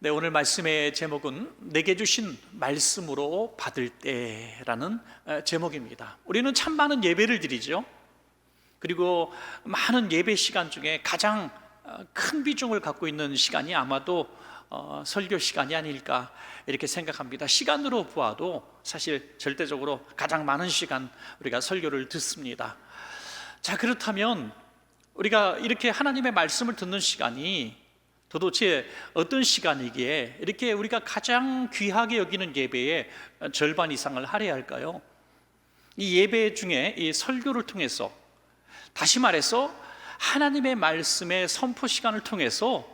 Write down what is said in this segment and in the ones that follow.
네, 오늘 말씀의 제목은 내게 주신 말씀으로 받을 때라는 제목입니다. 우리는 참 많은 예배를 드리죠. 그리고 많은 예배 시간 중에 가장 큰 비중을 갖고 있는 시간이 아마도 설교 시간이 아닐까 이렇게 생각합니다. 시간으로 보아도 사실 절대적으로 가장 많은 시간 우리가 설교를 듣습니다. 자, 그렇다면 우리가 이렇게 하나님의 말씀을 듣는 시간이 도대체 어떤 시간이기에 이렇게 우리가 가장 귀하게 여기는 예배의 절반 이상을 할애해야 할까요? 이 예배 중에 이 설교를 통해서, 다시 말해서 하나님의 말씀의 선포 시간을 통해서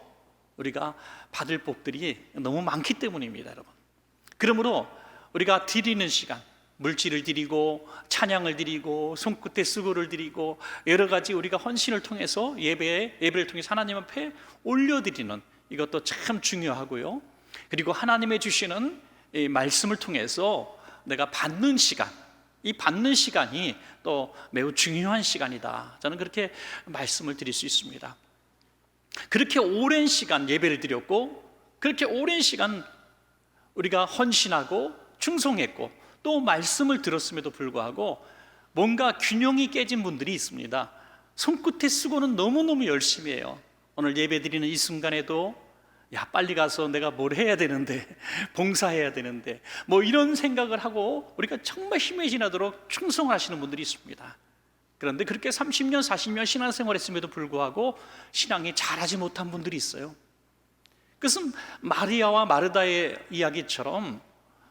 우리가 받을 복들이 너무 많기 때문입니다, 여러분. 그러므로 우리가 드리는 시간, 물질을 드리고 찬양을 드리고 손끝에 수고를 드리고 여러 가지 우리가 헌신을 통해서 예배를 통해서 하나님 앞에 올려드리는 이것도 참 중요하고요. 그리고 하나님의 주시는 이 말씀을 통해서 내가 받는 시간, 이 받는 시간이 또 매우 중요한 시간이다. 저는 그렇게 말씀을 드릴 수 있습니다. 그렇게 오랜 시간 예배를 드렸고, 그렇게 오랜 시간 우리가 헌신하고 충성했고 또 말씀을 들었음에도 불구하고 뭔가 균형이 깨진 분들이 있습니다. 손끝에 쓰고는 너무너무 열심히 해요. 오늘 예배 드리는 이 순간에도 빨리 가서 내가 뭘 해야 되는데, 봉사해야 되는데 뭐 이런 생각을 하고 우리가 정말 힘이 지나도록 충성하시는 분들이 있습니다. 그런데 그렇게 30년 40년 신앙생활 했음에도 불구하고 신앙이 자라지 못한 분들이 있어요. 그것은 마리아와 마르다의 이야기처럼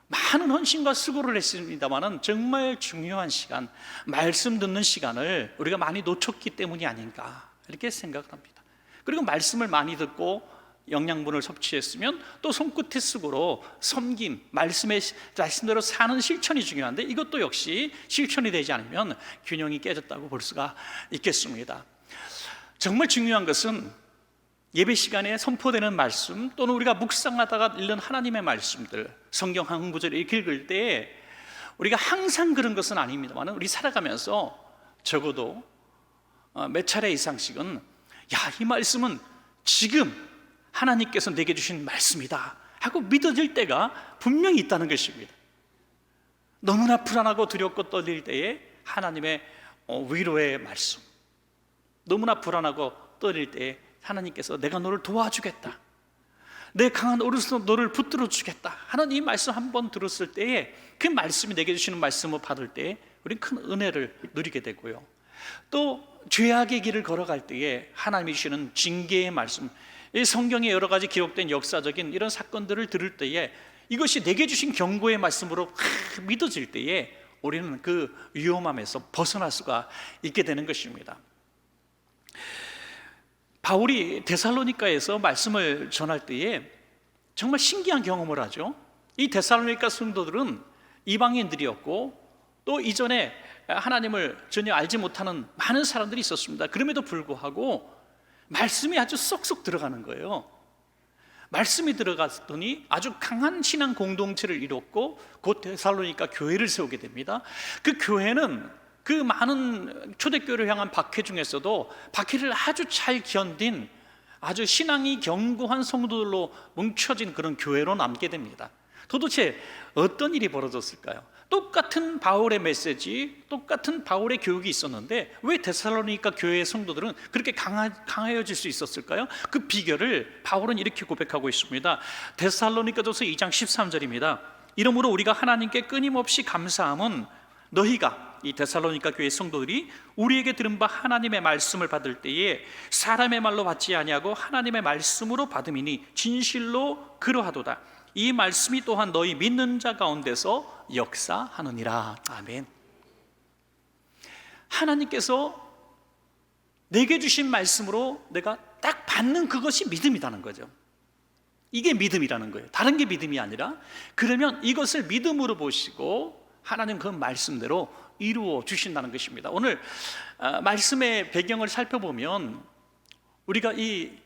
많은 헌신과 수고를 했습니다만 정말 중요한 시간, 말씀 듣는 시간을 우리가 많이 놓쳤기 때문이 아닌가 이렇게 생각을 합니다. 그리고 말씀을 많이 듣고 영양분을 섭취했으면 또 손끝의 수고로 섬김, 말씀의 말씀대로 사는 실천이 중요한데 이것도 역시 실천이 되지 않으면 균형이 깨졌다고 볼 수가 있겠습니다. 정말 중요한 것은 예배 시간에 선포되는 말씀 또는 우리가 묵상하다가 읽는 하나님의 말씀들, 성경 한 구절을 읽을 때 우리가 항상 그런 것은 아닙니다만 우리 살아가면서 적어도 몇 차례 이상씩은 이 말씀은 지금 하나님께서 내게 주신 말씀이다 하고 믿어질 때가 분명히 있다는 것입니다. 너무나 불안하고 두렵고 떨릴 때에 하나님의 위로의 말씀, 너무나 불안하고 떨릴 때에 하나님께서 내가 너를 도와주겠다, 내 강한 오른손으로 너를 붙들어 주겠다 하는 이 말씀 한번 들었을 때에 그 말씀이 내게 주시는 말씀을 받을 때에 우리는 큰 은혜를 누리게 되고요. 또 죄악의 길을 걸어갈 때에 하나님이 주시는 징계의 말씀, 이 성경에 여러 가지 기록된 역사적인 이런 사건들을 들을 때에 이것이 내게 주신 경고의 말씀으로 믿어질 때에 우리는 그 위험함에서 벗어날 수가 있게 되는 것입니다. 바울이 데살로니가에서 말씀을 전할 때에 정말 신기한 경험을 하죠. 이 데살로니가 성도들은 이방인들이었고 또 이전에 하나님을 전혀 알지 못하는 많은 사람들이 있었습니다. 그럼에도 불구하고 말씀이 아주 쏙쏙 들어가는 거예요. 말씀이 들어갔더니 아주 강한 신앙 공동체를 이뤘고 곧 데살로니가 교회를 세우게 됩니다. 그 교회는 그 많은 초대교회를 향한 박해 중에서도 박해를 아주 잘 견딘 아주 신앙이 견고한 성도들로 뭉쳐진 그런 교회로 남게 됩니다. 도대체 어떤 일이 벌어졌을까요? 똑같은 바울의 메시지, 똑같은 바울의 교육이 있었는데 왜 데살로니가 교회의 성도들은 그렇게 강해질 수 있었을까요? 그 비결을 바울은 이렇게 고백하고 있습니다. 데살로니가전서 2장 13절입니다. 이러므로 우리가 하나님께 끊임없이 감사함은 너희가, 이 데살로니가 교회 성도들이 우리에게 들은 바 하나님의 말씀을 받을 때에 사람의 말로 받지 아니하고 하나님의 말씀으로 받음이니 진실로 그러하도다. 이 말씀이 또한 너희 믿는 자 가운데서 역사하느니라. 아멘. 하나님께서 내게 주신 말씀으로 내가 딱 받는 그것이 믿음이라는 거죠. 이게 믿음이라는 거예요. 다른 게 믿음이 아니라, 그러면 이것을 믿음으로 보시고 하나님 그 말씀대로 이루어 주신다는 것입니다. 오늘 말씀의 배경을 살펴보면 우리가 이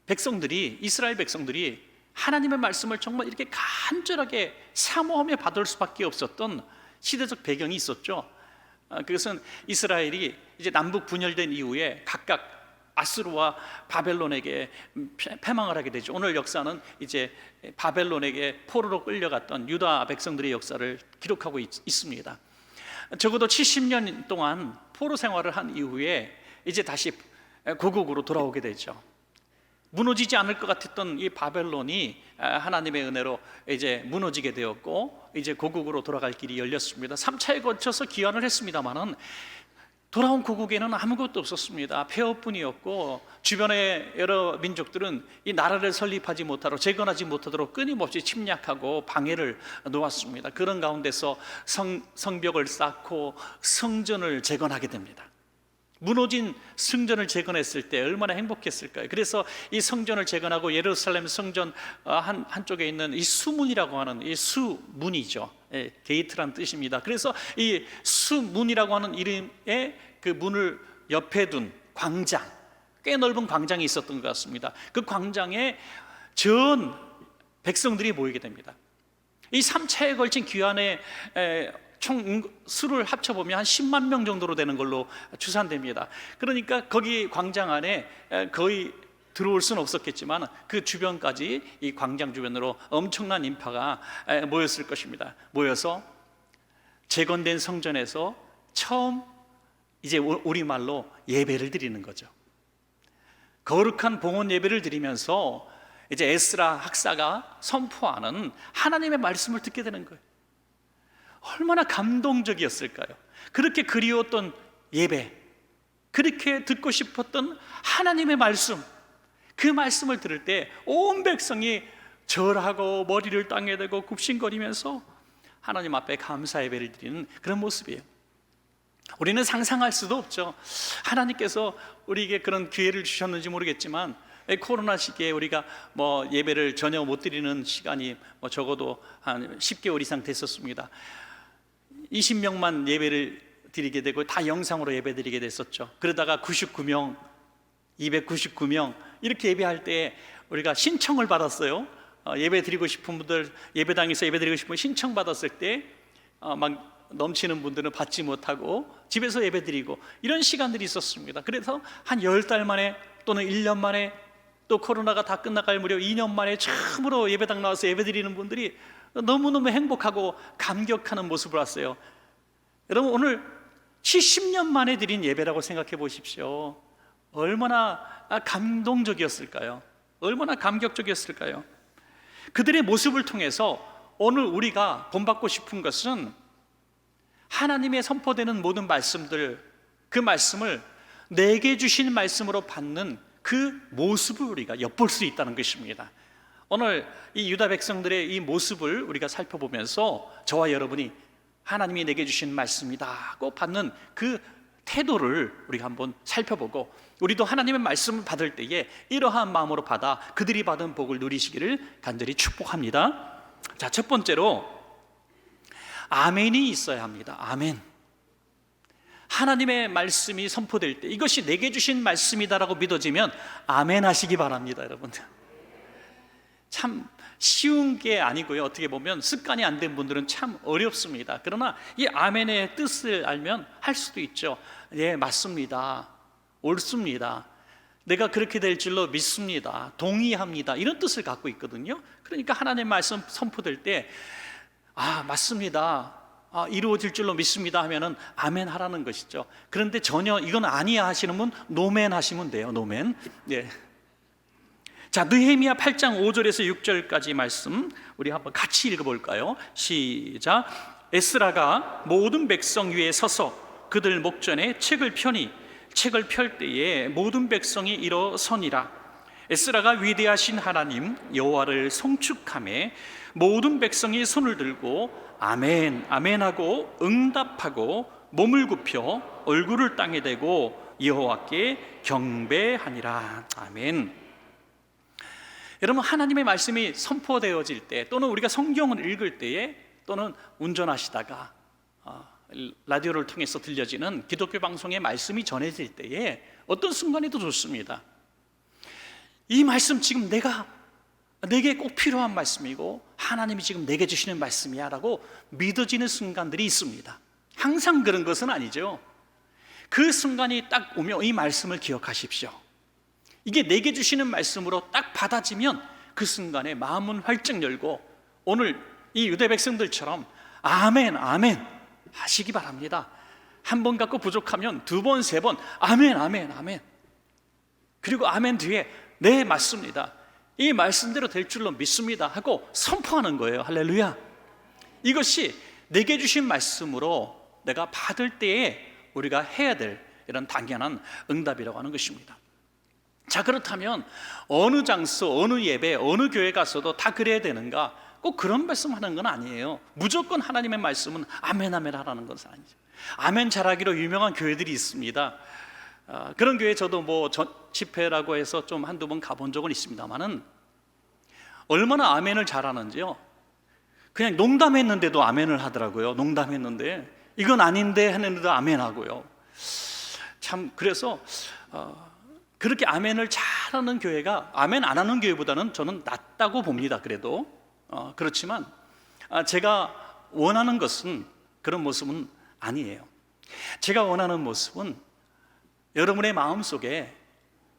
백성들이, 이스라엘 백성들이 하나님의 말씀을 정말 이렇게 간절하게 사모하며 받을 수밖에 없었던 시대적 배경이 있었죠. 그것은 이스라엘이 이제 남북 분열된 이후에 각각 아수르와 바벨론에게 패망을 하게 되죠. 오늘 역사는 이제 바벨론에게 포로로 끌려갔던 유다 백성들의 역사를 기록하고 있습니다. 적어도 70년 동안 포로 생활을 한 이후에 이제 다시 고국으로 돌아오게 되죠. 무너지지 않을 것 같았던 이 바벨론이 하나님의 은혜로 이제 무너지게 되었고, 이제 고국으로 돌아갈 길이 열렸습니다. 3차에 거쳐서 귀환을 했습니다마는 돌아온 고국에는 아무것도 없었습니다. 폐허뿐이었고, 주변의 여러 민족들은 이 나라를 설립하지 못하도록, 재건하지 못하도록 끊임없이 침략하고 방해를 놓았습니다. 그런 가운데서 성벽을 쌓고 성전을 재건하게 됩니다. 무너진 성전을 재건했을 때 얼마나 행복했을까요? 그래서 이 성전을 재건하고 예루살렘 성전 한쪽에 있는 이 수문이라고 하는, 이 수문이죠, 게이트란 뜻입니다. 그래서 이 수문이라고 하는 이름의 그 문을 옆에 둔 광장, 꽤 넓은 광장이 있었던 것 같습니다. 그 광장에 전 백성들이 모이게 됩니다. 이 3차에 걸친 귀환의 총 수를 합쳐보면 한 10만 명 정도로 되는 걸로 추산됩니다. 그러니까 거기 광장 안에 거의 들어올 수는 없었겠지만 그 주변까지, 이 광장 주변으로 엄청난 인파가 모였을 것입니다. 모여서 재건된 성전에서 처음 이제 우리말로 예배를 드리는 거죠. 거룩한 봉헌 예배를 드리면서 이제 에스라 학사가 선포하는 하나님의 말씀을 듣게 되는 거예요. 얼마나 감동적이었을까요? 그렇게 그리웠던 예배, 그렇게 듣고 싶었던 하나님의 말씀, 그 말씀을 들을 때 온 백성이 절하고 머리를 땅에 대고 굽신거리면서 하나님 앞에 감사 예배를 드리는 그런 모습이에요. 우리는 상상할 수도 없죠. 하나님께서 우리에게 그런 기회를 주셨는지 모르겠지만, 코로나 시기에 우리가 예배를 전혀 못 드리는 시간이 적어도 한 10개월 이상 됐었습니다. 20명만 예배를 드리게 되고 다 영상으로 예배 드리게 됐었죠. 그러다가 99명, 299명 이렇게 예배할 때 우리가 신청을 받았어요. 예배 드리고 싶은 분들, 예배당에서 예배 드리고 싶은 분 신청 받았을 때 막 넘치는 분들은 받지 못하고 집에서 예배 드리고 이런 시간들이 있었습니다. 그래서 한 10달 만에 또는 1년 만에, 또 코로나가 다 끝나갈 무렵 2년 만에 처음으로 예배당 나와서 예배 드리는 분들이 너무너무 행복하고 감격하는 모습을 봤어요. 여러분, 오늘 70년 만에 드린 예배라고 생각해 보십시오. 얼마나 감동적이었을까요? 얼마나 감격적이었을까요? 그들의 모습을 통해서 오늘 우리가 본받고 싶은 것은 하나님의 선포되는 모든 말씀들, 그 말씀을 내게 주신 말씀으로 받는 그 모습을 우리가 엿볼 수 있다는 것입니다. 오늘 이 유다 백성들의 이 모습을 우리가 살펴보면서 저와 여러분이 하나님이 내게 주신 말씀이다고 받는 그 태도를 우리가 한번 살펴보고, 우리도 하나님의 말씀을 받을 때에 이러한 마음으로 받아 그들이 받은 복을 누리시기를 간절히 축복합니다. 자, 첫 번째로 아멘이 있어야 합니다. 아멘. 하나님의 말씀이 선포될 때 이것이 내게 주신 말씀이다라고 믿어지면 아멘 하시기 바랍니다. 여러분들, 참 쉬운 게 아니고요, 어떻게 보면 습관이 안 된 분들은 참 어렵습니다. 그러나 이 아멘의 뜻을 알면 할 수도 있죠. 예, 맞습니다, 옳습니다, 내가 그렇게 될 줄로 믿습니다, 동의합니다, 이런 뜻을 갖고 있거든요. 그러니까 하나님의 말씀 선포될 때 맞습니다, 이루어질 줄로 믿습니다 하면은 아멘 하라는 것이죠. 그런데 전혀 이건 아니야 하시는 분 노멘 하시면 돼요. 노멘. 예. 자, 느헤미야 8장 5절에서 6절까지 말씀 우리 한번 같이 읽어볼까요? 시작. 에스라가 모든 백성 위에 서서 그들 목전에 책을 펴니 책을 펼 때에 모든 백성이 일어서니라. 에스라가 위대하신 하나님 여호와를 송축하며 모든 백성이 손을 들고 아멘 아멘 하고 응답하고 몸을 굽혀 얼굴을 땅에 대고 여호와께 경배하니라. 아멘. 여러분, 하나님의 말씀이 선포되어질 때, 또는 우리가 성경을 읽을 때에, 또는 운전하시다가 라디오를 통해서 들려지는 기독교 방송의 말씀이 전해질 때에 어떤 순간에도 좋습니다. 이 말씀 지금 내게 꼭 필요한 말씀이고 하나님이 지금 내게 주시는 말씀이야 라고 믿어지는 순간들이 있습니다. 항상 그런 것은 아니죠. 그 순간이 딱 오면 이 말씀을 기억하십시오. 이게 내게 주시는 말씀으로 딱 받아지면 그 순간에 마음은 활짝 열고 오늘 이 유대 백성들처럼 아멘 아멘 하시기 바랍니다. 한 번 갖고 부족하면 두 번, 세 번 아멘 아멘 아멘, 그리고 아멘 뒤에 네 맞습니다, 이 말씀대로 될 줄로 믿습니다 하고 선포하는 거예요. 할렐루야. 이것이 내게 주신 말씀으로 내가 받을 때에 우리가 해야 될 이런 당연한 응답이라고 하는 것입니다. 자, 그렇다면 어느 장소, 어느 예배, 어느 교회 가서도 다 그래야 되는가? 꼭 그런 말씀하는 건 아니에요. 무조건 하나님의 말씀은 아멘 아멘 하라는 것은 아니죠. 아멘 잘하기로 유명한 교회들이 있습니다. 그런 교회 저도 뭐 집회라고 해서 좀 한두 번 가본 적은 있습니다만은 얼마나 아멘을 잘하는지요, 그냥 농담했는데도 아멘을 하더라고요. 농담했는데 이건 아닌데 했는데도 아멘하고요. 참, 그래서 그렇게 아멘을 잘하는 교회가 아멘 안 하는 교회보다는 저는 낫다고 봅니다. 그래도 그렇지만 제가 원하는 것은 그런 모습은 아니에요. 제가 원하는 모습은 여러분의 마음속에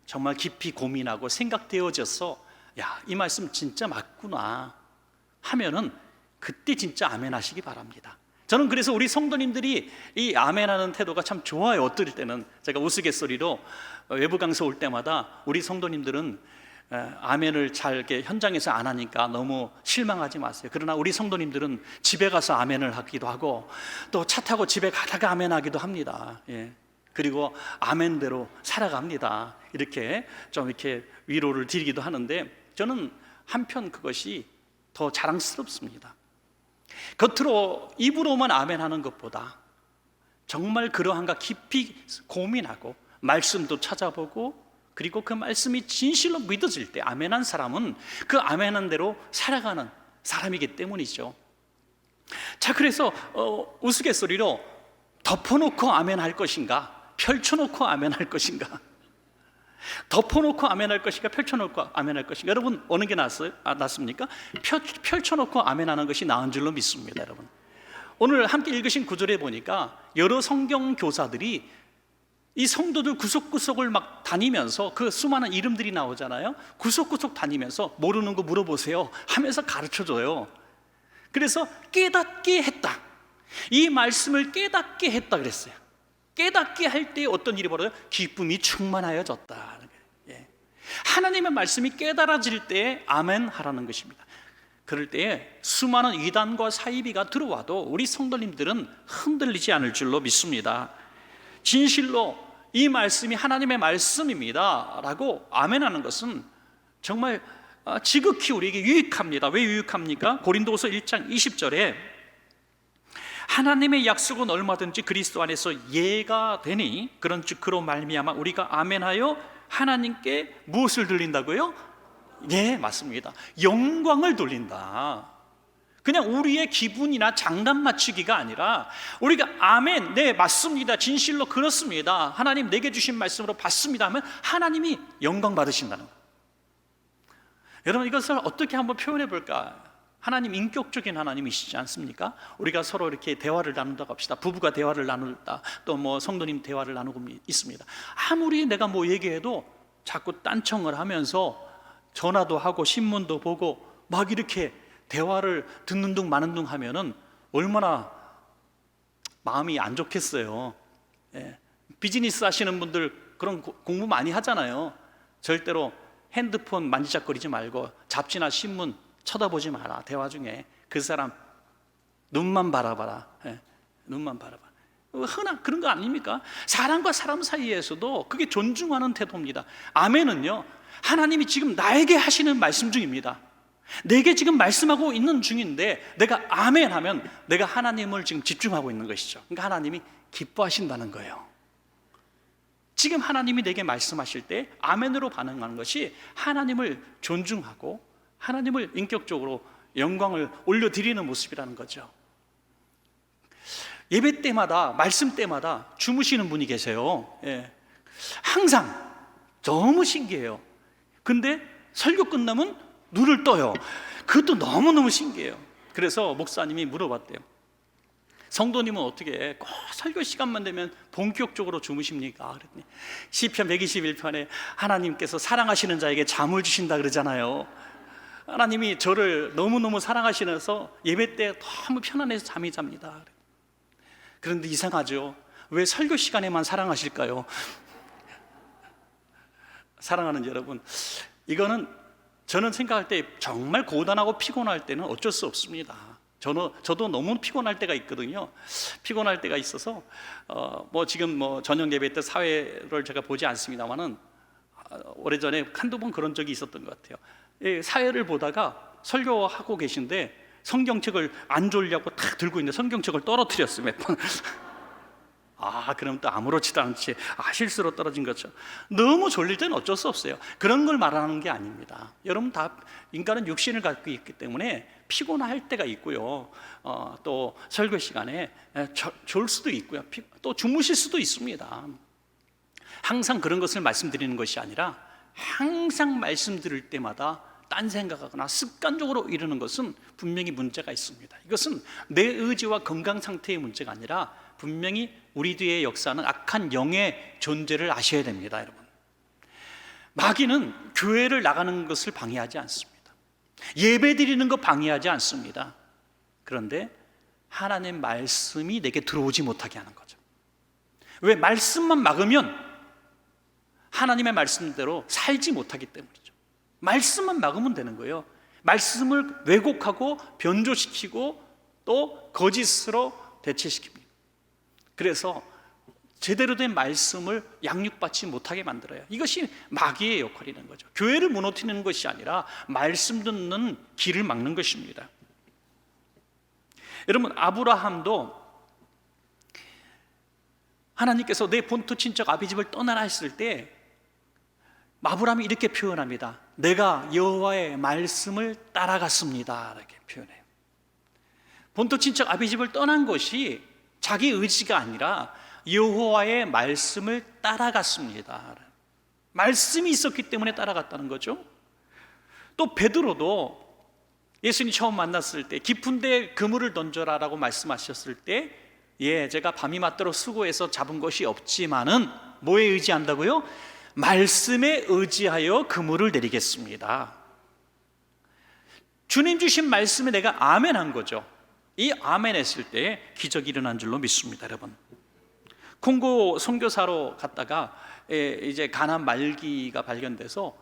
정말 깊이 고민하고 생각되어져서 야, 이 말씀 진짜 맞구나 하면은 그때 진짜 아멘 하시기 바랍니다. 저는 그래서 우리 성도님들이 이 아멘하는 태도가 참 좋아요. 어떨 때는 제가 우스갯소리로 외부 강서 올 때마다 우리 성도님들은 아멘을 잘 이렇게 현장에서 안 하니까 너무 실망하지 마세요. 그러나 우리 성도님들은 집에 가서 아멘을 하기도 하고 또 차 타고 집에 가다가 아멘 하기도 합니다. 예. 그리고 아멘대로 살아갑니다. 이렇게 좀 이렇게 위로를 드리기도 하는데 저는 한편 그것이 더 자랑스럽습니다. 겉으로 입으로만 아멘하는 것보다 정말 그러한가 깊이 고민하고 말씀도 찾아보고 그리고 그 말씀이 진실로 믿어질 때 아멘한 사람은 그 아멘한 대로 살아가는 사람이기 때문이죠. 자, 그래서 우스갯소리로 덮어놓고 아멘할 것인가, 펼쳐놓고 아멘할 것인가, 덮어놓고 아멘할 것인가, 펼쳐놓고 아멘할 것인가, 여러분 어느 게 낫습니까? 펼쳐놓고 아멘하는 것이 나은 줄로 믿습니다. 여러분, 오늘 함께 읽으신 구절에 보니까 여러 성경 교사들이 이 성도들 구석구석을 막 다니면서 그 수많은 이름들이 나오잖아요. 구석구석 다니면서 모르는 거 물어보세요 하면서 가르쳐줘요. 그래서 깨닫게 했다, 이 말씀을 깨닫게 했다 그랬어요. 깨닫게 할 때 어떤 일이 벌어져요? 기쁨이 충만하여졌다. 하나님의 말씀이 깨달아질 때 아멘 하라는 것입니다. 그럴 때에 수많은 이단과 사이비가 들어와도 우리 성도님들은 흔들리지 않을 줄로 믿습니다. 진실로 이 말씀이 하나님의 말씀입니다 라고 아멘하는 것은 정말 지극히 우리에게 유익합니다. 왜 유익합니까? 고린도후서 1장 20절에 하나님의 약속은 얼마든지 그리스도 안에서 예가 되니 그런즉 그로 말미암아 우리가 아멘하여 하나님께 무엇을 돌린다고요? 예, 맞습니다. 영광을 돌린다. 그냥 우리의 기분이나 장단 맞추기가 아니라 우리가 아멘, 네 맞습니다, 진실로 그렇습니다, 하나님 내게 주신 말씀으로 받습니다 하면 하나님이 영광 받으신다는 거예요. 여러분, 이것을 어떻게 한번 표현해 볼까? 하나님 인격적인 하나님이시지 않습니까? 우리가 서로 이렇게 대화를 나눈다고 합시다. 부부가 대화를 나누다, 또 뭐 성도님 대화를 나누고 있습니다. 아무리 내가 뭐 얘기해도 자꾸 딴청을 하면서 전화도 하고 신문도 보고 막 이렇게 대화를 듣는 둥 마는 둥 하면은 얼마나 마음이 안 좋겠어요. 예. 비즈니스 하시는 분들 그런 공부 많이 하잖아요. 절대로 핸드폰 만지작거리지 말고 잡지나 신문 쳐다보지 마라. 대화 중에 그 사람 눈만 바라봐라. 예. 눈만 바라봐. 흔한 그런 거 아닙니까? 사람과 사람 사이에서도 그게 존중하는 태도입니다. 아멘은요, 하나님이 지금 나에게 하시는 말씀 중입니다. 내게 지금 말씀하고 있는 중인데 내가 아멘 하면 내가 하나님을 지금 집중하고 있는 것이죠. 그러니까 하나님이 기뻐하신다는 거예요. 지금 하나님이 내게 말씀하실 때 아멘으로 반응하는 것이 하나님을 존중하고 하나님을 인격적으로 영광을 올려드리는 모습이라는 거죠. 예배 때마다, 말씀 때마다 주무시는 분이 계세요. 예. 항상 너무 신기해요. 근데 설교 끝나면 눈을 떠요. 그것도 너무너무 신기해요. 그래서 목사님이 물어봤대요. 성도님은 어떻게 꼭 설교 시간만 되면 본격적으로 주무십니까? 그랬더니 시편 121편에 하나님께서 사랑하시는 자에게 잠을 주신다 그러잖아요. 하나님이 저를 너무너무 사랑하시면서 예배 때 너무 편안해서 잠이 잡니다. 그런데 이상하죠. 왜 설교 시간에만 사랑하실까요? 사랑하는 여러분, 이거는 저는 생각할 때 정말 고단하고 피곤할 때는 어쩔 수 없습니다. 저도 너무 피곤할 때가 있거든요. 피곤할 때가 있어서 지금 저녁 예배 때 사회를 제가 보지 않습니다만은 오래전에 한두 번 그런 적이 있었던 것 같아요. 사회를 보다가 설교하고 계신데 성경책을 안 졸려고 탁 들고 있는데 성경책을 떨어뜨렸어요, 몇 번. 그럼 또 아무렇지도 않지. 실수로 떨어진 거죠. 너무 졸릴 때는 어쩔 수 없어요. 그런 걸 말하는 게 아닙니다. 여러분 다 인간은 육신을 갖고 있기 때문에 피곤할 때가 있고요. 또 설교 시간에 졸 수도 있고요. 또 주무실 수도 있습니다. 항상 그런 것을 말씀드리는 것이 아니라 항상 말씀 들을 때마다 딴 생각하거나 습관적으로 이러는 것은 분명히 문제가 있습니다. 이것은 내 의지와 건강 상태의 문제가 아니라 분명히 우리 뒤에 역사하는 악한 영의 존재를 아셔야 됩니다, 여러분. 마귀는 교회를 나가는 것을 방해하지 않습니다. 예배 드리는 거 방해하지 않습니다. 그런데 하나님의 말씀이 내게 들어오지 못하게 하는 거죠. 왜? 말씀만 막으면 하나님의 말씀대로 살지 못하기 때문이죠. 말씀만 막으면 되는 거예요. 말씀을 왜곡하고 변조시키고 또 거짓으로 대체시킵니다. 그래서 제대로 된 말씀을 양육받지 못하게 만들어요. 이것이 마귀의 역할이라는 거죠. 교회를 무너뜨리는 것이 아니라 말씀 듣는 길을 막는 것입니다. 여러분, 아브라함도 하나님께서 내 본토 친척 아비집을 떠나라 했을 때 아브라함이 이렇게 표현합니다. 내가 여호와의 말씀을 따라갔습니다. 이렇게 표현해요. 본토 친척 아비집을 떠난 것이 자기 의지가 아니라 여호와의 말씀을 따라갔습니다. 말씀이 있었기 때문에 따라갔다는 거죠. 또 베드로도 예수님 처음 만났을 때 깊은 데 그물을 던져라라고 말씀하셨을 때 제가 밤이 맞도록 수고해서 잡은 것이 없지만은 뭐에 의지한다고요? 말씀에 의지하여 그물을 내리겠습니다. 주님 주신 말씀에 내가 아멘 한 거죠. 이 아멘 했을 때 기적이 일어난 줄로 믿습니다, 여러분. 콩고 선교사로 갔다가 이제 가난 말기가 발견돼서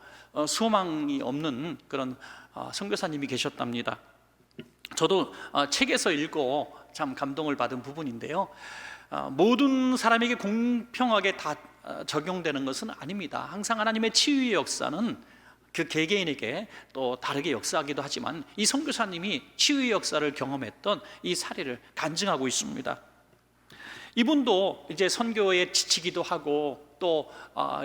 소망이 없는 그런 선교사님이 계셨답니다. 저도 책에서 읽고 참 감동을 받은 부분인데요. 모든 사람에게 공평하게 다 적용되는 것은 아닙니다. 항상 하나님의 치유의 역사는 그 개개인에게 또 다르게 역사하기도 하지만 이 선교사님이 치유의 역사를 경험했던 이 사례를 간증하고 있습니다. 이분도 이제 선교에 지치기도 하고 또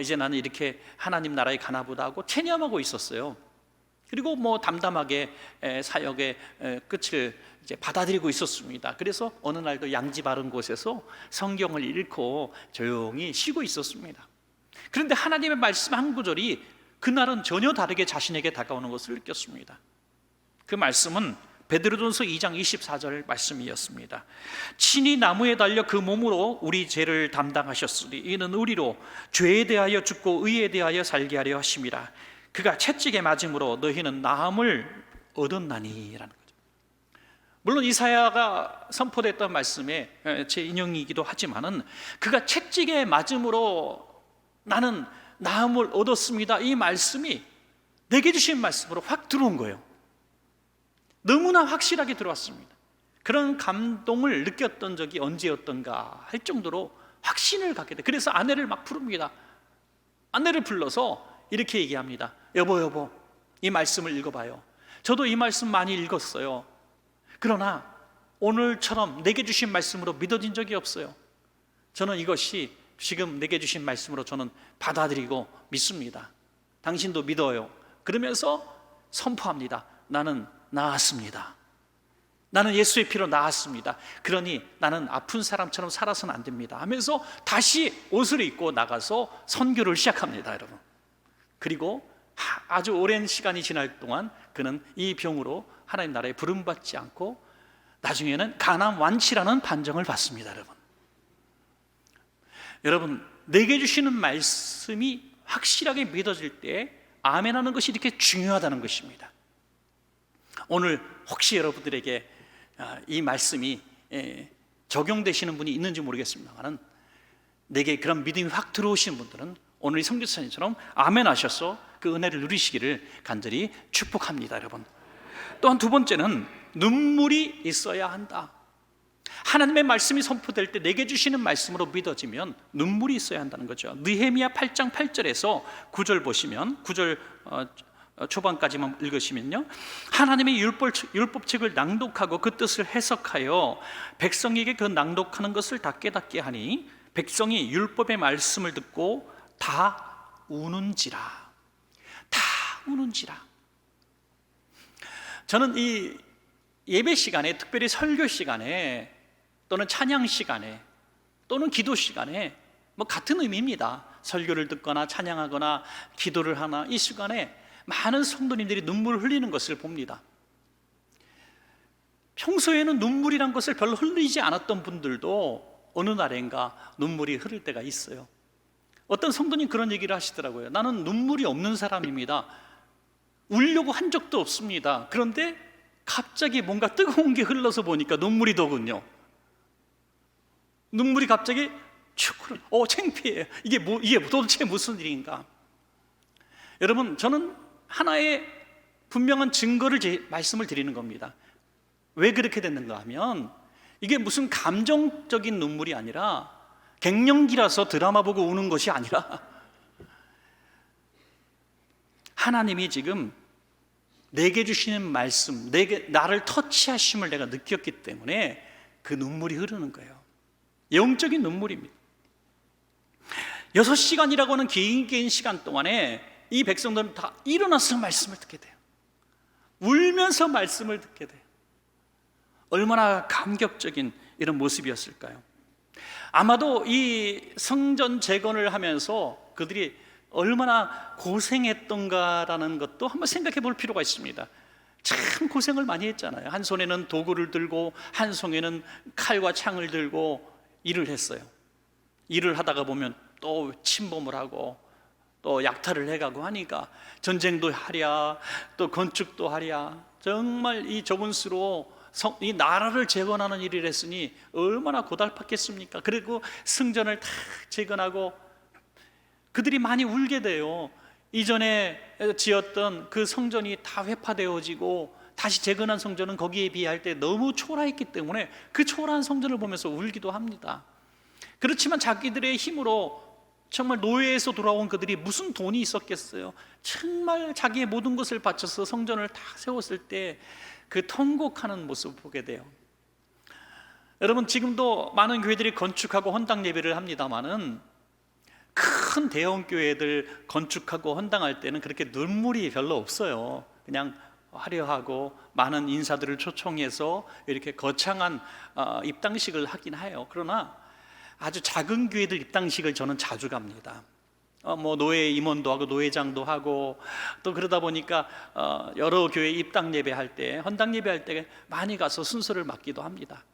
이제 나는 이렇게 하나님 나라에 가나보다 하고 체념하고 있었어요. 그리고 담담하게 사역의 끝을 이제 받아들이고 있었습니다. 그래서 어느 날도 양지 바른 곳에서 성경을 읽고 조용히 쉬고 있었습니다. 그런데 하나님의 말씀 한 구절이 그날은 전혀 다르게 자신에게 다가오는 것을 느꼈습니다. 그 말씀은 베드로전서 2장 24절 말씀이었습니다. 친히 나무에 달려 그 몸으로 우리 죄를 담당하셨으니 이는 우리로 죄에 대하여 죽고 의에 대하여 살게 하려 하심이라. 그가 채찍에 맞음으로 너희는 나음을 얻었나니라는 거죠. 물론 이사야가 선포됐던 말씀에 제 인용이기도 하지만은 그가 채찍에 맞음으로 나는 나음을 얻었습니다. 이 말씀이 내게 주신 말씀으로 확 들어온 거예요. 너무나 확실하게 들어왔습니다. 그런 감동을 느꼈던 적이 언제였던가 할 정도로 확신을 갖게 돼. 그래서 아내를 막 부릅니다. 아내를 불러서 이렇게 얘기합니다. 여보, 이 말씀을 읽어봐요. 저도 이 말씀 많이 읽었어요. 그러나 오늘처럼 내게 주신 말씀으로 믿어진 적이 없어요. 저는 이것이 지금 내게 주신 말씀으로 저는 받아들이고 믿습니다. 당신도 믿어요. 그러면서 선포합니다. 나는 나았습니다. 나는 예수의 피로 나았습니다. 그러니 나는 아픈 사람처럼 살아서는 안 됩니다 하면서 다시 옷을 입고 나가서 선교를 시작합니다, 여러분. 그리고 아주 오랜 시간이 지날 동안 그는 이 병으로 하나님 나라에 부름받지 않고 나중에는 가나안 완치라는 판정을 받습니다. 여러분, 내게 주시는 말씀이 확실하게 믿어질 때 아멘하는 것이 이렇게 중요하다는 것입니다. 오늘 혹시 여러분들에게 이 말씀이 적용되시는 분이 있는지 모르겠습니다만, 내게 그런 믿음이 확 들어오시는 분들은 오늘 이 성교사님처럼 아멘 하셔서 그 은혜를 누리시기를 간절히 축복합니다. 여러분, 또한 두 번째는 눈물이 있어야 한다. 하나님의 말씀이 선포될 때 내게 주시는 말씀으로 믿어지면 눈물이 있어야 한다는 거죠. 느헤미야 8장 8절에서 9절 보시면, 9절 초반까지만 읽으시면요, 하나님의 율법책을 낭독하고 그 뜻을 해석하여 백성에게 그 낭독하는 것을 다 깨닫게 하니 백성이 율법의 말씀을 듣고 다 우는지라. 다 우는지라. 저는 이 예배 시간에, 특별히 설교 시간에 또는 찬양 시간에 또는 기도 시간에 같은 의미입니다. 설교를 듣거나 찬양하거나 기도를 하나 이 시간에 많은 성도님들이 눈물을 흘리는 것을 봅니다. 평소에는 눈물이란 것을 별로 흘리지 않았던 분들도 어느 날인가 눈물이 흐를 때가 있어요. 어떤 성도님 그런 얘기를 하시더라고요. 나는 눈물이 없는 사람입니다. 울려고 한 적도 없습니다. 그런데 갑자기 뭔가 뜨거운 게 흘러서 보니까 눈물이 더군요. 눈물이 갑자기 축 흘러. 창피해요. 이게 도대체 무슨 일인가? 여러분, 저는 하나의 분명한 증거를 말씀을 드리는 겁니다. 왜 그렇게 됐는가 하면, 이게 무슨 감정적인 눈물이 아니라 갱년기라서 드라마 보고 우는 것이 아니라 하나님이 지금 내게 주시는 말씀, 나를 터치하심을 내가 느꼈기 때문에 그 눈물이 흐르는 거예요. 영적인 눈물입니다. 6시간이라고 하는 긴 시간 동안에 이 백성들은 다 일어나서 말씀을 듣게 돼요. 울면서 말씀을 듣게 돼요. 얼마나 감격적인 이런 모습이었을까요? 아마도 이 성전 재건을 하면서 그들이 얼마나 고생했던가라는 것도 한번 생각해 볼 필요가 있습니다. 참 고생을 많이 했잖아요. 한 손에는 도구를 들고 한 손에는 칼과 창을 들고 일을 했어요. 일을 하다가 보면 또 침범을 하고 또 약탈을 해가고 하니까 전쟁도 하랴 또 건축도 하랴, 정말 이 좁은 수로 이 나라를 재건하는 일을 했으니 얼마나 고달팠겠습니까? 그리고 성전을 다 재건하고 그들이 많이 울게 돼요. 이전에 지었던 그 성전이 다 회파되어지고 다시 재건한 성전은 거기에 비할 때 너무 초라했기 때문에 그 초라한 성전을 보면서 울기도 합니다. 그렇지만 자기들의 힘으로 정말 노예에서 돌아온 그들이 무슨 돈이 있었겠어요. 정말 자기의 모든 것을 바쳐서 성전을 다 세웠을 때 그 통곡하는 모습을 보게 돼요. 여러분, 지금도 많은 교회들이 건축하고 헌당 예배를 합니다마는 큰 대형 교회들 건축하고 헌당할 때는 그렇게 눈물이 별로 없어요. 그냥 화려하고 많은 인사들을 초청해서 이렇게 거창한 입당식을 하긴 해요. 그러나 아주 작은 교회들 입당식을 저는 자주 갑니다. 노예 임원도 하고 노회장도 하고 또 그러다 보니까 여러 교회 입당 예배할 때, 헌당 예배할 때 많이 가서 순서를 맡기도 합니다.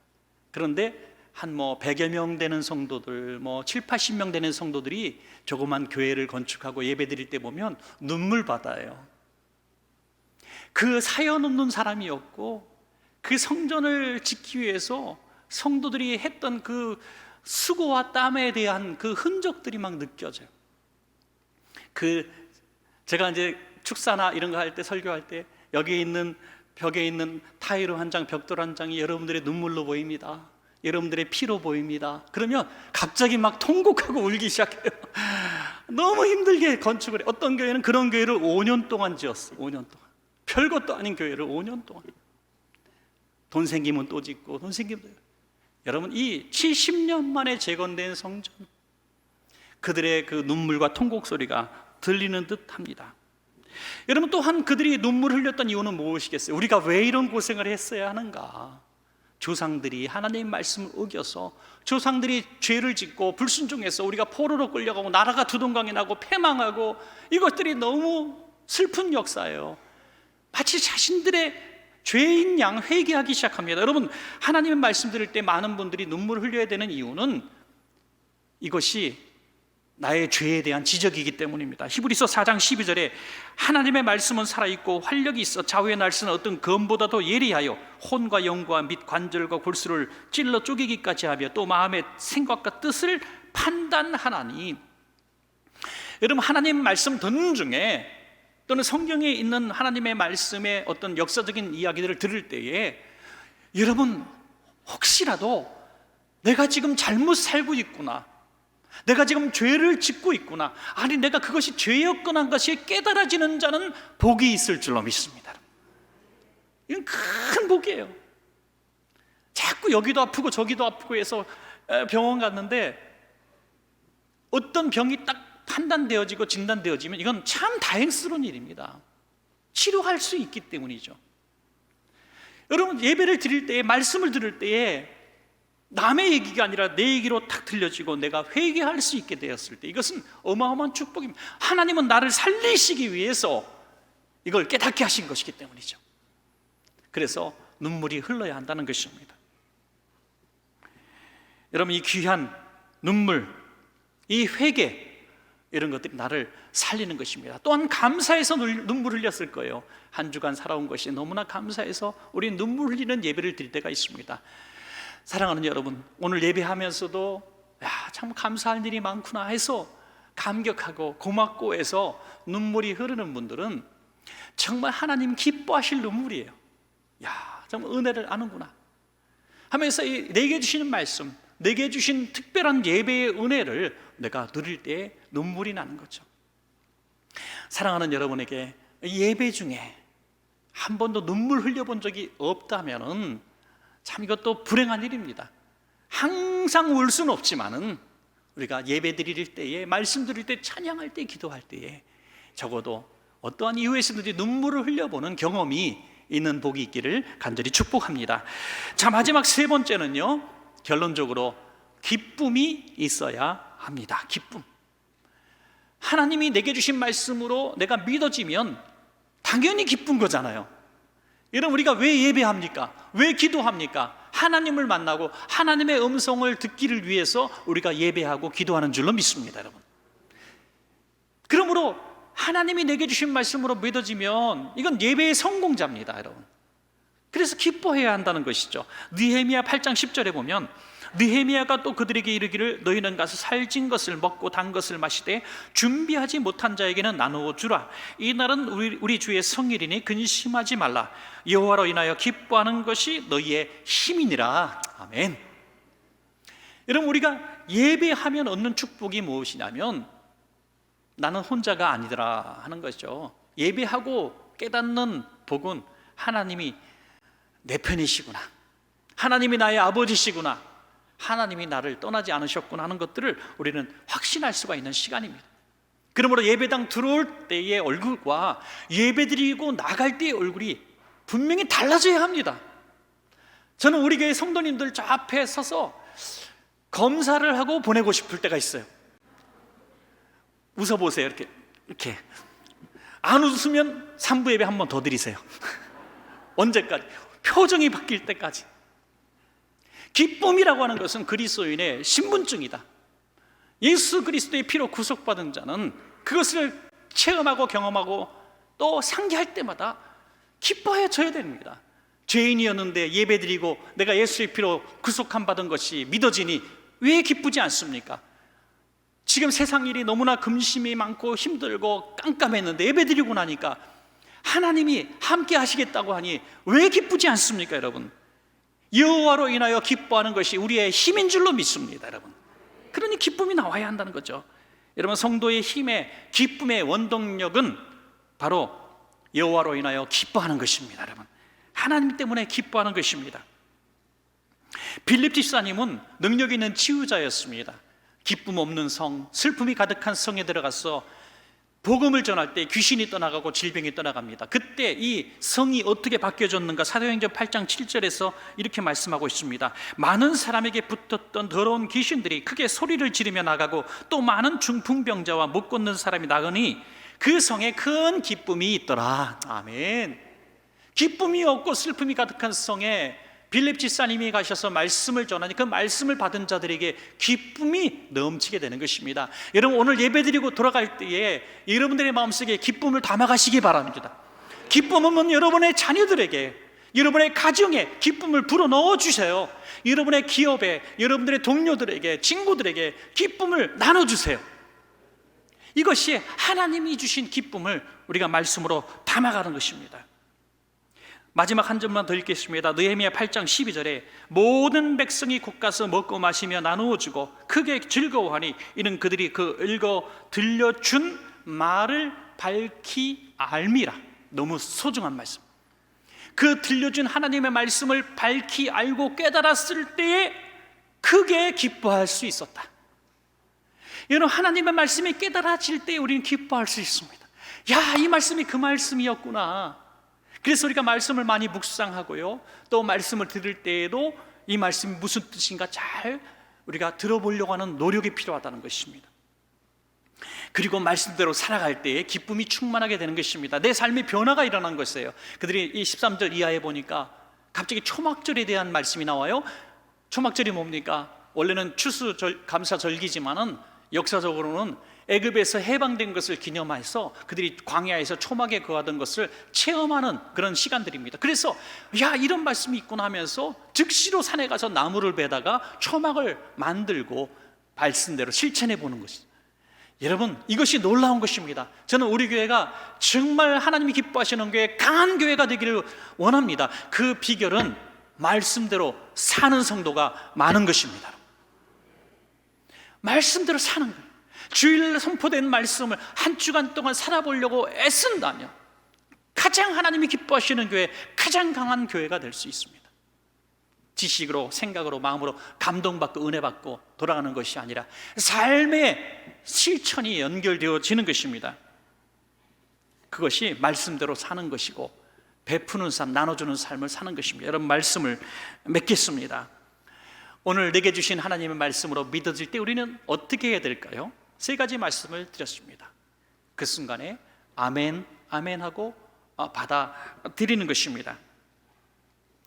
그런데 한 100여 명 되는 성도들, 7, 80명 되는 성도들이 조그만 교회를 건축하고 예배 드릴 때 보면 눈물 받아요. 그 사연 없는 사람이었고 그 성전을 짓기 위해서 성도들이 했던 그 수고와 땀에 대한 그 흔적들이 막 느껴져요. 제가 이제 축사나 이런 거 할 때, 설교할 때 여기 있는 벽에 있는 타일로 한 장, 벽돌 한 장이 여러분들의 눈물로 보입니다. 여러분들의 피로 보입니다. 그러면 갑자기 막 통곡하고 울기 시작해요. 너무 힘들게 건축을 해. 어떤 교회는 그런 교회를 5년 동안 지었어요. 5년 동안. 별것도 아닌 교회를 5년 동안. 돈 생기면 또 짓고 돈 생기면. 여러분, 이 70년 만에 재건된 성전, 그들의 그 눈물과 통곡 소리가 들리는 듯 합니다. 여러분, 또한 그들이 눈물을 흘렸던 이유는 무엇이겠어요? 우리가 왜 이런 고생을 했어야 하는가? 조상들이 하나님의 말씀을 어겨서, 조상들이 죄를 짓고 불순종해서 우리가 포로로 끌려가고 나라가 두동강이 나고 패망하고, 이것들이 너무 슬픈 역사예요. 마치 자신들의 죄인 양 회개하기 시작합니다. 여러분, 하나님의 말씀 들을 때 많은 분들이 눈물을 흘려야 되는 이유는 이것이 나의 죄에 대한 지적이기 때문입니다. 히브리서 4장 12절에 하나님의 말씀은 살아있고 활력이 있어 좌우의 날씨는 어떤 검보다도 예리하여 혼과 영과 및 관절과 골수를 찔러 쪼개기까지 하며 또 마음의 생각과 뜻을 판단하나니. 여러분, 하나님 말씀 듣는 중에 또는 성경에 있는 하나님의 말씀의 어떤 역사적인 이야기들을 들을 때에 여러분, 혹시라도 내가 지금 잘못 살고 있구나, 내가 지금 죄를 짓고 있구나, 아니 내가 그것이 죄였거나 한 것이 깨달아지는 자는 복이 있을 줄로 믿습니다. 이건 큰 복이에요. 자꾸 여기도 아프고 저기도 아프고 해서 병원 갔는데 어떤 병이 딱 판단되어지고 진단되어지면 이건 참 다행스러운 일입니다. 치료할 수 있기 때문이죠. 여러분, 예배를 드릴 때에, 말씀을 들을 때에 남의 얘기가 아니라 내 얘기로 탁 들려지고 내가 회개할 수 있게 되었을 때 이것은 어마어마한 축복입니다. 하나님은 나를 살리시기 위해서 이걸 깨닫게 하신 것이기 때문이죠. 그래서 눈물이 흘러야 한다는 것입니다. 여러분, 이 귀한 눈물, 이 회개, 이런 것들이 나를 살리는 것입니다. 또한 감사해서 눈물 흘렸을 거예요. 한 주간 살아온 것이 너무나 감사해서 우리 눈물 흘리는 예배를 드릴 때가 있습니다. 사랑하는 여러분, 오늘 예배하면서도 참 감사할 일이 많구나 해서 감격하고 고맙고 해서 눈물이 흐르는 분들은 정말 하나님 기뻐하실 눈물이에요. 참 은혜를 아는구나 하면서 내게 주시는 말씀, 내게 주신 특별한 예배의 은혜를 내가 누릴 때 눈물이 나는 거죠. 사랑하는 여러분에게 예배 중에 한 번도 눈물 흘려본 적이 없다면 참 이것도 불행한 일입니다. 항상 울 수는 없지만은 우리가 예배 드릴 때에, 말씀 드릴 때, 찬양할 때, 기도할 때에 적어도 어떠한 이유에서든지 눈물을 흘려보는 경험이 있는 복이 있기를 간절히 축복합니다. 자, 마지막 세 번째는요, 결론적으로 기쁨이 있어야 합니다. 기쁨. 하나님이 내게 주신 말씀으로 내가 믿어지면 당연히 기쁜 거잖아요. 여러분, 우리가 왜 예배합니까? 왜 기도합니까? 하나님을 만나고 하나님의 음성을 듣기를 위해서 우리가 예배하고 기도하는 줄로 믿습니다, 여러분. 그러므로 하나님이 내게 주신 말씀으로 믿어지면 이건 예배의 성공자입니다, 여러분. 그래서 기뻐해야 한다는 것이죠. 느헤미야 8장 10절에 보면 느헤미야가 또 그들에게 이르기를 너희는 가서 살찐 것을 먹고 단 것을 마시되 준비하지 못한 자에게는 나누어 주라. 이 날은 우리 주의 성일이니 근심하지 말라. 여호와로 인하여 기뻐하는 것이 너희의 힘이니라. 아멘. 여러분, 우리가 예배하면 얻는 축복이 무엇이냐면 나는 혼자가 아니더라 하는 것이죠. 예배하고 깨닫는 복은 하나님이 내 편이시구나, 하나님이 나의 아버지시구나, 하나님이 나를 떠나지 않으셨구나 하는 것들을 우리는 확신할 수가 있는 시간입니다. 그러므로 예배당 들어올 때의 얼굴과 예배드리고 나갈 때의 얼굴이 분명히 달라져야 합니다. 저는 우리 교회 성도님들 저 앞에 서서 검사를 하고 보내고 싶을 때가 있어요. 웃어보세요. 이렇게 안 웃으면 3부 예배 한 번 더 드리세요. 언제까지? 표정이 바뀔 때까지. 기쁨이라고 하는 것은 그리스도인의 신분증이다. 예수 그리스도의 피로 구속받은 자는 그것을 체험하고 경험하고 또 상기할 때마다 기뻐해져야 됩니다. 죄인이었는데 예배드리고 내가 예수의 피로 구속함 받은 것이 믿어지니 왜 기쁘지 않습니까? 지금 세상 일이 너무나 근심이 많고 힘들고 깜깜했는데 예배드리고 나니까 하나님이 함께 하시겠다고 하니 왜 기쁘지 않습니까, 여러분? 여호와로 인하여 기뻐하는 것이 우리의 힘인 줄로 믿습니다, 여러분. 그러니 기쁨이 나와야 한다는 거죠. 여러분, 성도의 힘의 기쁨의 원동력은 바로 여호와로 인하여 기뻐하는 것입니다, 여러분. 하나님 때문에 기뻐하는 것입니다. 빌립 집사님은 능력 있는 치유자였습니다. 기쁨 없는 성, 슬픔이 가득한 성에 들어가서 복음을 전할 때 귀신이 떠나가고 질병이 떠나갑니다. 그때 이 성이 어떻게 바뀌어졌는가? 사도행전 8장 7절에서 이렇게 말씀하고 있습니다. 많은 사람에게 붙었던 더러운 귀신들이 크게 소리를 지르며 나가고 또 많은 중풍병자와 못 걷는 사람이 나으니 그 성에 큰 기쁨이 있더라. 아멘. 기쁨이 없고 슬픔이 가득한 성에 빌립 지사님이 가셔서 말씀을 전하니 그 말씀을 받은 자들에게 기쁨이 넘치게 되는 것입니다. 여러분, 오늘 예배드리고 돌아갈 때에 여러분들의 마음속에 기쁨을 담아가시기 바랍니다. 기쁨은 여러분의 자녀들에게, 여러분의 가정에 기쁨을 불어넣어 주세요. 여러분의 기업에, 여러분들의 동료들에게, 친구들에게 기쁨을 나눠주세요. 이것이 하나님이 주신 기쁨을 우리가 말씀으로 담아가는 것입니다. 마지막 한 점만 더 읽겠습니다. 느헤미야 8장 12절에 모든 백성이 곧 가서 먹고 마시며 나누어 주고 크게 즐거워하니 이는 그들이 그 읽어 들려준 말을 밝히 알미라. 너무 소중한 말씀. 그 들려준 하나님의 말씀을 밝히 알고 깨달았을 때에 크게 기뻐할 수 있었다. 여러분, 하나님의 말씀이 깨달아질 때 우리는 기뻐할 수 있습니다. 야, 이 말씀이 그 말씀이었구나. 그래서 우리가 말씀을 많이 묵상하고요, 또 말씀을 들을 때에도 이 말씀이 무슨 뜻인가 잘 우리가 들어보려고 하는 노력이 필요하다는 것입니다. 그리고 말씀대로 살아갈 때에 기쁨이 충만하게 되는 것입니다. 내 삶의 변화가 일어난 것이에요. 그들이 이 13절 이하에 보니까 갑자기 초막절에 대한 말씀이 나와요. 초막절이 뭡니까? 원래는 추수 감사절기지만은 역사적으로는 애굽에서 해방된 것을 기념해서 그들이 광야에서 초막에 거하던 것을 체험하는 그런 시간들입니다. 그래서 야, 이런 말씀이 있구나 하면서 즉시로 산에 가서 나무를 베다가 초막을 만들고 말씀대로 실천해 보는 것이죠. 여러분, 이것이 놀라운 것입니다. 저는 우리 교회가 정말 하나님이 기뻐하시는 교회, 강한 교회가 되기를 원합니다. 그 비결은 말씀대로 사는 성도가 많은 것입니다. 말씀대로 사는 거예요. 주일 선포된 말씀을 한 주간 동안 살아보려고 애쓴다면 가장 하나님이 기뻐하시는 교회, 가장 강한 교회가 될 수 있습니다. 지식으로, 생각으로, 마음으로 감동받고 은혜받고 돌아가는 것이 아니라 삶의 실천이 연결되어지는 것입니다. 그것이 말씀대로 사는 것이고 베푸는 삶, 나눠주는 삶을 사는 것입니다. 여러분, 말씀을 맺겠습니다. 오늘 내게 주신 하나님의 말씀으로 믿어질 때 우리는 어떻게 해야 될까요? 3가지 말씀을 드렸습니다. 그 순간에 아멘, 아멘 하고 받아들이는 것입니다.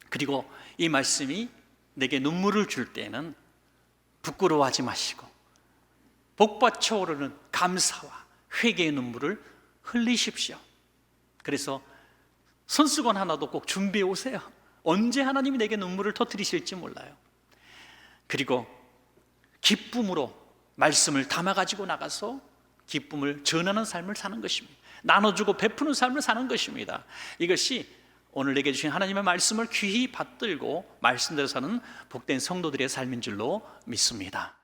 그리고 이 말씀이 내게 눈물을 줄 때는 부끄러워하지 마시고 복받쳐 오르는 감사와 회개의 눈물을 흘리십시오. 그래서 손수건 하나도 꼭 준비해 오세요. 언제 하나님이 내게 눈물을 터뜨리실지 몰라요. 그리고 기쁨으로 말씀을 담아가지고 나가서 기쁨을 전하는 삶을 사는 것입니다. 나눠주고 베푸는 삶을 사는 것입니다. 이것이 오늘 내게 주신 하나님의 말씀을 귀히 받들고 말씀대로 사는 복된 성도들의 삶인 줄로 믿습니다.